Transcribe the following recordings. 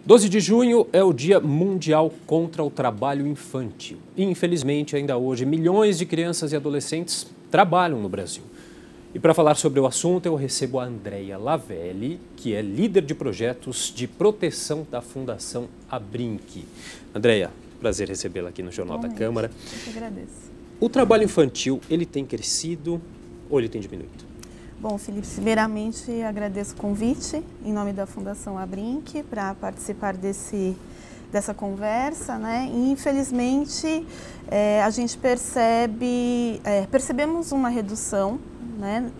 12 de junho é o Dia Mundial contra o Trabalho Infantil. E, infelizmente, ainda hoje, milhões de crianças e adolescentes trabalham no Brasil. E para falar sobre o assunto, eu recebo a Andréia Lavelli, que é líder de projetos de proteção da Fundação Abrinq. Andréia, prazer recebê-la aqui no Jornal da Câmara. Eu que agradeço. O trabalho infantil, ele tem crescido ou ele tem diminuído? Bom, Felipe, primeiramente agradeço o convite em nome da Fundação Abrinq para participar dessa conversa, né? E, infelizmente, a gente percebemos uma redução, né?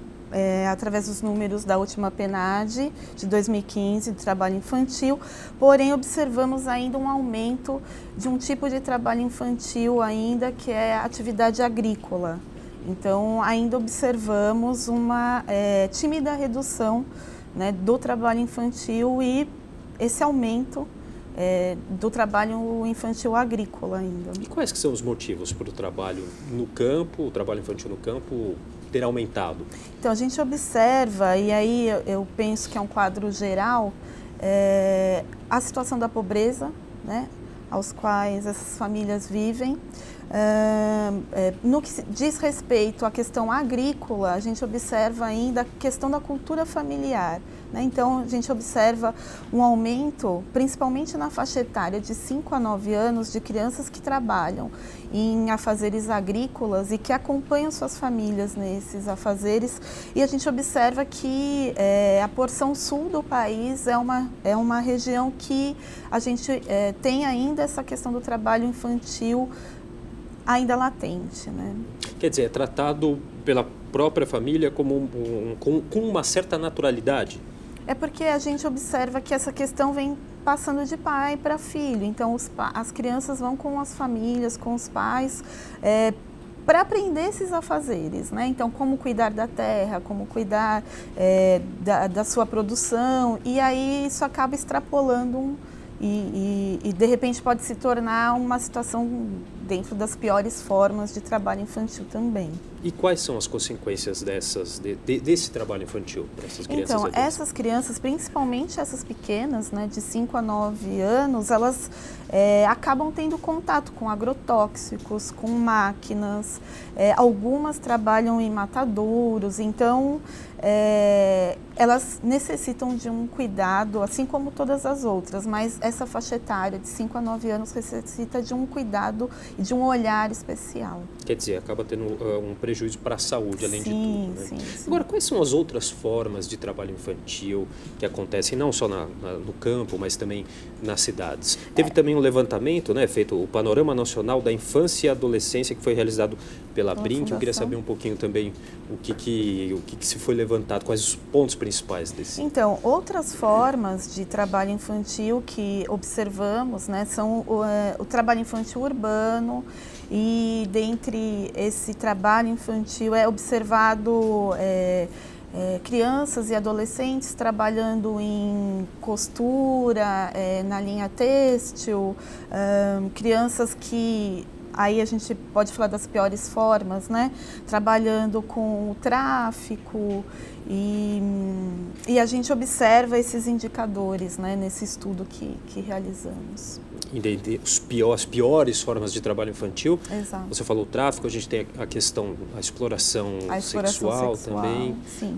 Através dos números da última PNAD de 2015 do trabalho infantil, porém observamos ainda um aumento de um tipo de trabalho infantil ainda que é a atividade agrícola. Então, ainda observamos uma tímida redução, né, do trabalho infantil e esse aumento do trabalho infantil agrícola ainda. E quais que são os motivos para o trabalho no campo, o trabalho infantil no campo, ter aumentado? Então, a gente observa, e aí eu penso que é um quadro geral, a situação da pobreza, né, aos quais essas famílias vivem. No que diz respeito à questão agrícola, a gente observa ainda a questão da cultura familiar, né? Então, a gente observa um aumento, principalmente na faixa etária de 5 a 9 anos, de crianças que trabalham em afazeres agrícolas e que acompanham suas famílias nesses afazeres. E a gente observa que a porção sul do país é uma região que a gente tem ainda essa questão do trabalho infantil ainda latente, né? Quer dizer, é tratado pela própria família como com uma certa naturalidade? É porque a gente observa que essa questão vem passando de pai para filho. Então, as crianças vão com as famílias, com os pais, para aprender esses afazeres, né? Então, como cuidar da terra, como cuidar da sua produção, e aí isso acaba extrapolando e de repente pode se tornar uma situação dentro das piores formas de trabalho infantil também. E quais são as consequências desse trabalho infantil para essas crianças? Então, essas crianças, principalmente essas pequenas, né, de 5 a 9 anos, elas acabam tendo contato com agrotóxicos, com máquinas, algumas trabalham em matadouros, então elas necessitam de um cuidado, assim como todas as outras, mas essa faixa etária de 5 a 9 anos necessita de um cuidado e de um olhar especial. Quer dizer, acaba tendo um prejuízo para a saúde, além de tudo, né? Sim, sim. Agora, quais são as outras formas de trabalho infantil que acontecem não só no campo, mas também nas cidades? Teve também um levantamento, né, feito o Panorama Nacional da Infância e Adolescência, que foi realizado pela Abrinq. Eu queria saber um pouquinho também o que se foi levantado, quais os pontos principais desse. Então, outras formas de trabalho infantil que observamos, né, são o trabalho infantil urbano, e dentre esse trabalho infantil é observado crianças e adolescentes trabalhando em costura, na linha têxtil, crianças que, aí a gente pode falar das piores formas, né? Trabalhando com o tráfico e a gente observa esses indicadores, né, nesse estudo que realizamos. As piores formas de trabalho infantil. Exato. Você falou o tráfico, a gente tem a questão da exploração sexual também. Sim.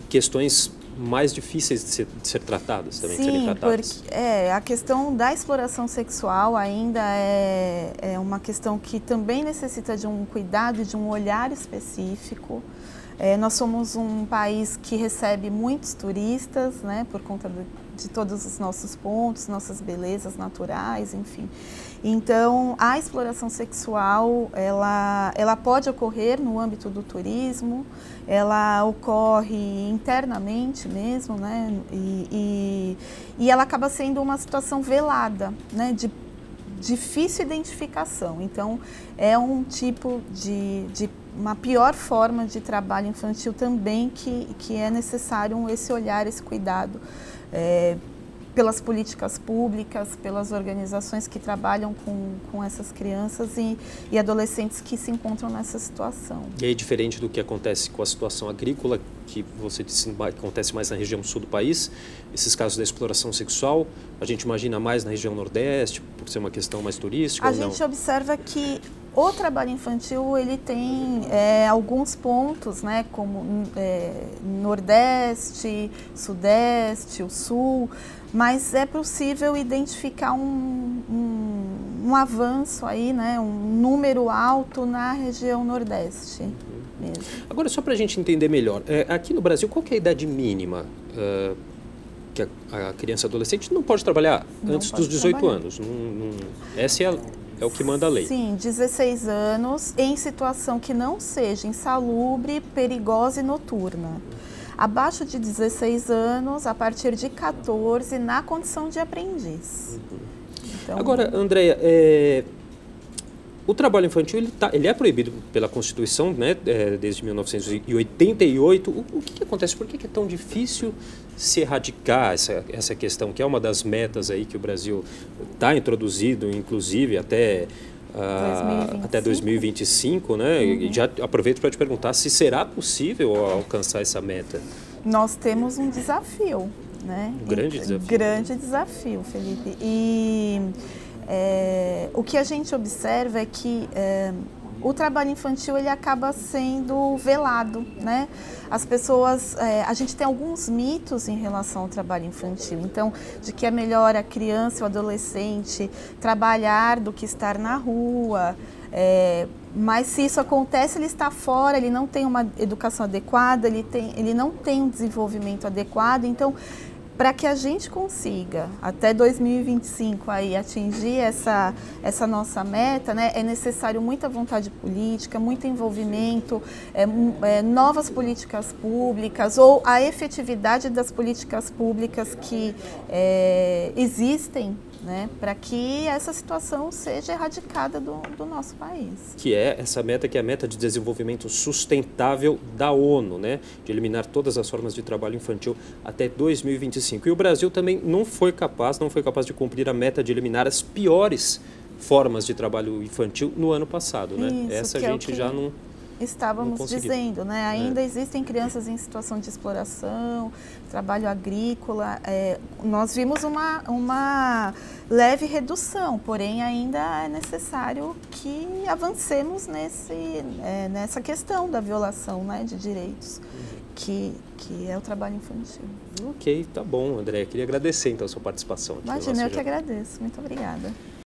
Questões mais difíceis de ser tratadas também, de serem tratadas. Sim, porque a questão da exploração sexual ainda é uma questão que também necessita de um cuidado e de um olhar específico. Nós somos um país que recebe muitos turistas, né, por conta de todos os nossos pontos, nossas belezas naturais, enfim. Então, a exploração sexual, ela pode ocorrer no âmbito do turismo, ela ocorre internamente mesmo, né, e ela acaba sendo uma situação velada, né, de difícil identificação. Então, é um tipo uma pior forma de trabalho infantil também que é necessário esse olhar, esse cuidado pelas políticas públicas, pelas organizações que trabalham com essas crianças e adolescentes que se encontram nessa situação. E aí, diferente do que acontece com a situação agrícola, que você disse acontece mais na região sul do país, esses casos da exploração sexual, a gente imagina mais na região nordeste, por ser uma questão mais turística ou não? A gente observa que o trabalho infantil ele tem alguns pontos, né, como Nordeste, Sudeste, o Sul, mas é possível identificar um avanço aí, né, um número alto na região Nordeste mesmo. Agora, só para a gente entender melhor, aqui no Brasil, qual que é a idade mínima que a criança e adolescente não pode trabalhar antes dos 18 anos? Essa é o que manda a lei. Sim, 16 anos em situação que não seja insalubre, perigosa e noturna. Abaixo de 16 anos, a partir de 14, na condição de aprendiz. Então, agora, Andréia, o trabalho infantil ele é proibido pela Constituição, né, desde 1988. O que acontece? Por que é tão difícil se erradicar essa questão, que é uma das metas aí que o Brasil está introduzido, inclusive até 2025, né? E já aproveito para te perguntar se será possível alcançar essa meta. Nós temos um desafio, né? Um grande desafio. Grande desafio, Felipe. E o que a gente observa é que o trabalho infantil ele acaba sendo velado, né? As pessoas, a gente tem alguns mitos em relação ao trabalho infantil, então, de que é melhor a criança e o adolescente trabalhar do que estar na rua, mas se isso acontece, ele está fora, ele não tem uma educação adequada, ele não tem um desenvolvimento adequado, então, para que a gente consiga, até 2025, aí, atingir essa nossa meta, né, é necessário muita vontade política, muito envolvimento, novas políticas públicas ou a efetividade das políticas públicas que existem, né, para que essa situação seja erradicada do nosso país. Que é essa meta, que é a meta de desenvolvimento sustentável da ONU, né, de eliminar todas as formas de trabalho infantil até 2025. E o Brasil também não foi capaz de cumprir a meta de eliminar as piores formas de trabalho infantil no ano passado, né? Isso, essa a gente já não... Estávamos dizendo, né? Ainda existem crianças em situação de exploração, trabalho agrícola. Nós vimos uma leve redução, porém ainda é necessário que avancemos nessa questão da violação, né, de direitos, que é o trabalho infantil. Ok, tá bom, Andréia. Queria agradecer então a sua participação aqui. Imagina, eu que agradeço. Muito obrigada.